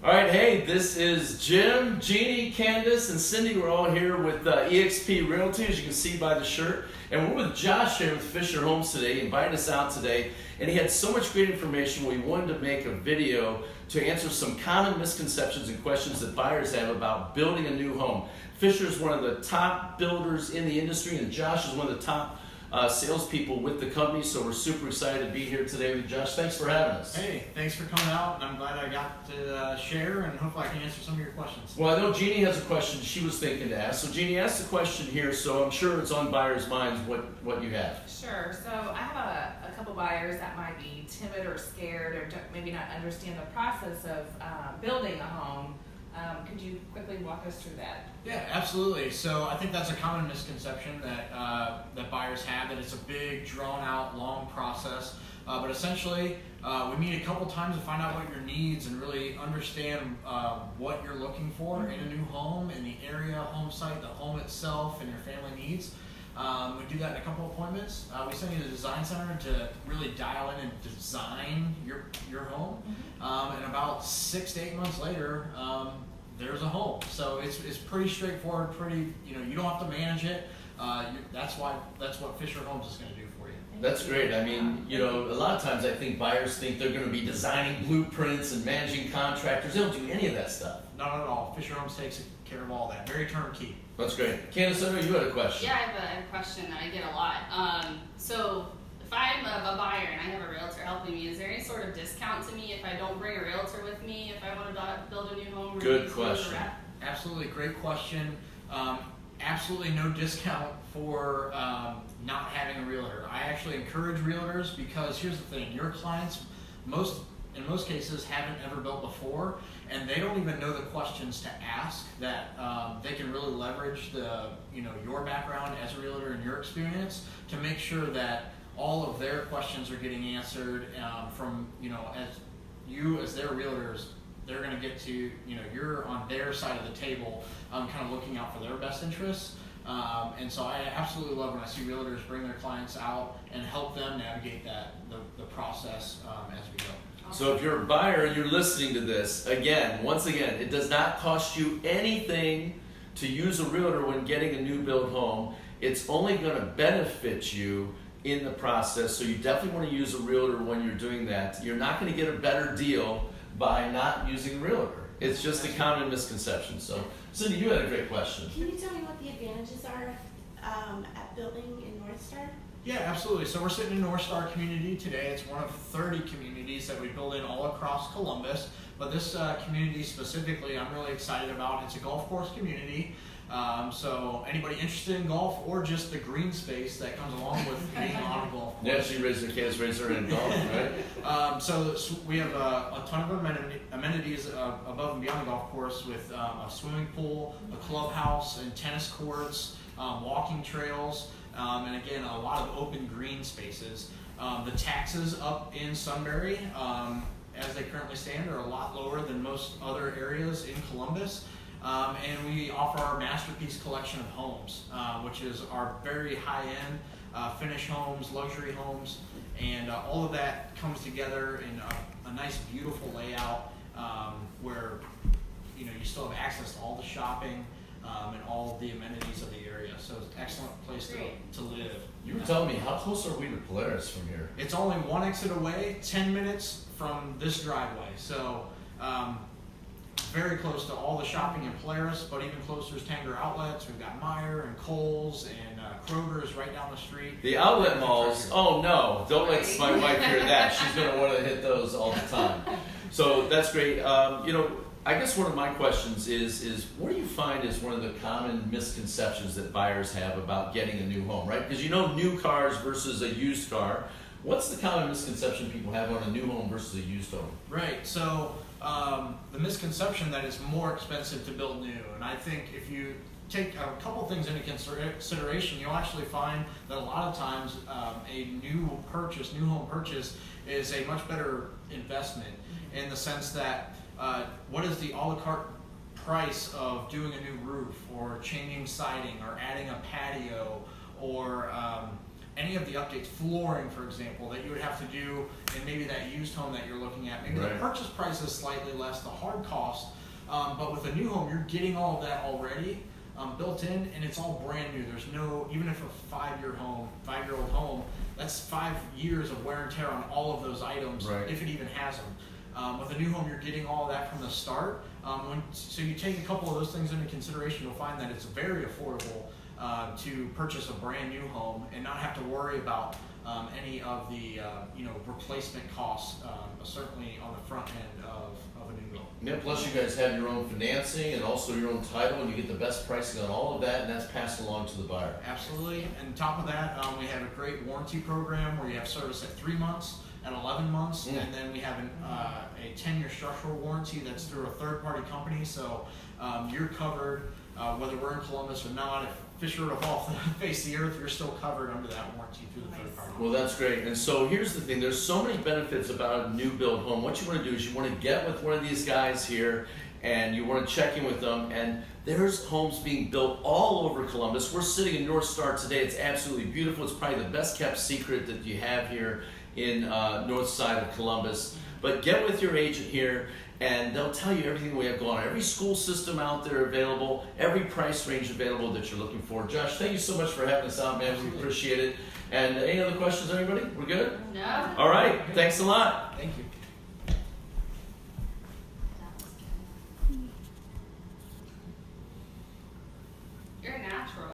All right, hey, this is Jim, Jeannie, Candace, and Cindy. We're all here with eXp Realty, as you can see by the shirt. And we're with Josh here with Fisher Homes today. He invited us out today, and he had so much great information. We wanted to make a video to answer some common misconceptions and questions that buyers have about building a new home. Fisher is one of the top builders in the industry, and Josh is one of the top salespeople with the company, so we're super excited to be here today with Josh. Thanks for having us. Hey, thanks for coming out, and I'm glad I got to share, and hopefully I can answer some of your questions. Well, I know Jeannie has a question she was thinking to ask. So Jeannie, ask the question here, so I'm sure it's on buyers' minds what you have. Sure. So I have a couple buyers that might be timid or scared or maybe not understand the process of building a home. Could you quickly walk us through that? Yeah, absolutely. So I think that's a common misconception that that buyers have, that it's a big, drawn-out, long process. But essentially, we meet a couple times to find out what your needs and really understand what you're looking for in a new home, in the area, home site, the home itself, and your family needs. We do that in a couple appointments. We send you to the design center to really dial in and design your home. And about 6 to 8 months later, there's a home. So it's pretty straightforward. Pretty, you don't have to manage it. That's what Fisher Homes is going to do for you. That's great. I mean, a lot of times I think buyers think they're going to be designing blueprints and managing contractors. They don't do any of that stuff. Not at all. Fisher Homes takes care of all that. Very turnkey. That's great. Candace, I know you had a question. Yeah, I have a question that I get a lot. So if I'm a buyer and I have a realtor helping me, is there any sort of discount to me if I don't bring a realtor with me, if I want to build a new home? Good question. Absolutely, great question. Absolutely no discount for not having a realtor. I actually encourage realtors because here's the thing: your clients, in most cases, haven't ever built before, and they don't even know the questions to ask that they can really leverage your background as a realtor and your experience to make sure that all of their questions are getting answered from as their realtors. They're going to get to, you're on their side of the table, kind of looking out for their best interests. And so I absolutely love when I see realtors bring their clients out and help them navigate the process as we go. So if you're a buyer and you're listening to this, once again, it does not cost you anything to use a realtor when getting a new build home. It's only going to benefit you in the process. So you definitely want to use a realtor when you're doing that. You're not going to get a better deal by not using a realtor. It's just a common misconception. So, Cindy, you had a great question. Can you tell me what the advantages are at building in Northstar? Yeah, absolutely. So we're sitting in Northstar Community today. It's one of 30 communities that we build in all across Columbus. But this community specifically, I'm really excited about. It's a golf course community. So anybody interested in golf or just the green space that comes along with being on a golf course. Yeah, she raised her kids, raised her in golf, right? So we have a ton of amenities above and beyond the golf course with a swimming pool, a clubhouse, and tennis courts, walking trails, and again, a lot of open green spaces. The taxes up in Sunbury, as they currently stand, are a lot lower than most other areas in Columbus. And we offer our Masterpiece collection of homes, which is our very high-end finish homes, luxury homes, and all of that comes together in a nice, beautiful layout where you still have access to all the shopping and all the amenities of the area. So it's an excellent place to live. You were telling me, how close are we to Polaris from here? It's only one exit away, 10 minutes from this driveway. So very close to all the shopping in Polaris, but even closer is Tanger Outlets. We've got Meijer and Kohl's and Kroger's right down the street. The outlet malls, oh no, don't let my wife hear that. She's going to want to hit those all the time. So that's great. I guess one of my questions is what do you find is one of the common misconceptions that buyers have about getting a new home, right? Because new cars versus a used car. What's the common misconception people have on a new home versus a used home? Right, so the misconception that it's more expensive to build new, and I think if you take a couple things into consideration, you'll actually find that a lot of times a new home purchase is a much better investment in the sense that what is the a la carte price of doing a new roof or changing siding or adding a patio or any of the updates, flooring, for example, that you would have to do in maybe that used home that you're looking at. Maybe Right. the purchase price is slightly less, the hard cost, but with a new home, you're getting all of that already built in, and it's all brand new. There's no, even if a 5-year-old home, that's 5 years of wear and tear on all of those items, Right. if it even has them. With a new home, you're getting all of that from the start. So you take a couple of those things into consideration, you'll find that it's very affordable to purchase a brand new home and not have to worry about any of the replacement costs, certainly on the front end of a new build. Yeah, plus you guys have your own financing and also your own title, and you get the best pricing on all of that, and that's passed along to the buyer. Absolutely. And on top of that, we have a great warranty program where you have service at 3 months, at 11 months, and then we have a 10-year structural warranty that's through a third-party company. So you're covered, whether we're in Columbus or not. If fish were to fall off the face of the earth, you're still covered under that warranty through the third party. Well, that's great. And so here's the thing. There's so many benefits about a new build home. What you want to do is you want to get with one of these guys here and you want to check in with them. And there's homes being built all over Columbus. We're sitting in Northstar today. It's absolutely beautiful. It's probably the best kept secret that you have here in north side of Columbus. But get with your agent here and they'll tell you everything we have going on. Every school system out there available, every price range available that you're looking for. Josh, thank you so much for having us out, man. We appreciate it. And any other questions, everybody? We're good? No. All right. Thanks a lot. Thank you.